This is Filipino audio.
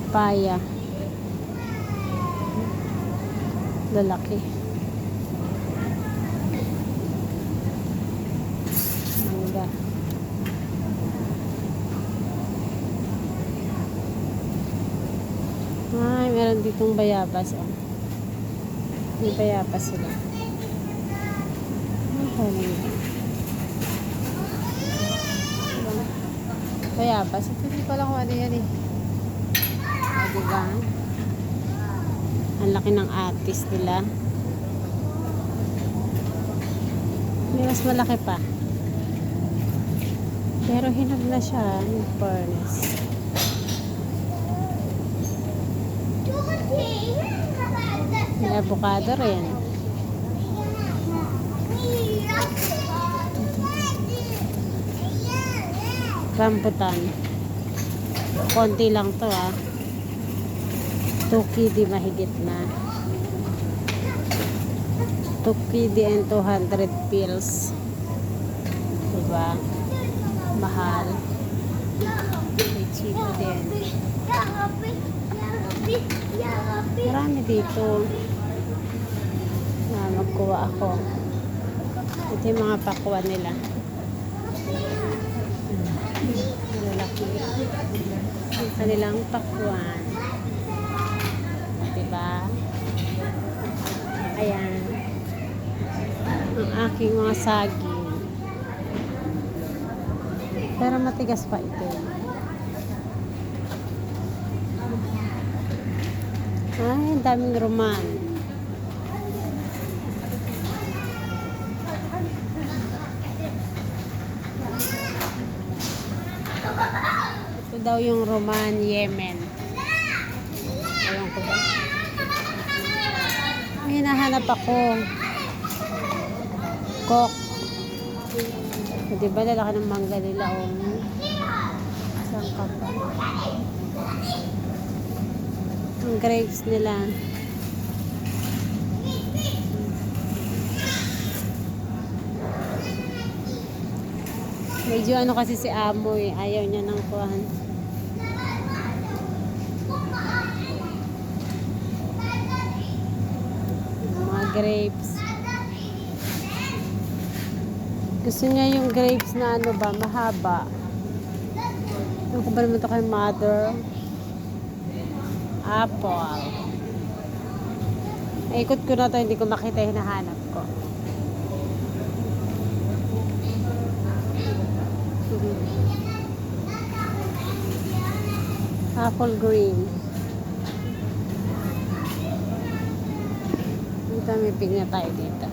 Papaya. Lalaki. Mangga. Ay, meron ditong bayabas. Oh. May bayabas sila. Okay. Bayabas. Ito hindi ko lang kung ano yan eh. Diba? Ang laki ng atis nila. May mas malaki pa. Pero hinog na siya in fairness. May avocado rin. Rambutan. Konti lang to ah. 2 kg mahigit na. 2 kg and 200 pills. Diba? Mahal. May chito din. Marami dito. Magkuha ako. Ito yung mga pakwan nila. Lalaki. Yung kanilang pakwan. Diba? Ayan. Ang aking mga saging. Pero matigas pa ito. Ay, ang daming roman. Ito daw yung Roman, Yemen. Ewan ko ba? May hinahanap ako. Kok. O, diba lalaki ng mangga nila o? Saan ka pa? Ang grapes nila. Medyo ano kasi si Amo eh. Ayaw niya ng kuhan. Mga grapes. Gusto niya yung grapes na ano ba, mahaba. Ano ko ba naman ito kay Mother? Apple. Ikot ko na ito, hindi ko makita yung hinahanap ko. Apple green. Ito, may pig na tayo dito.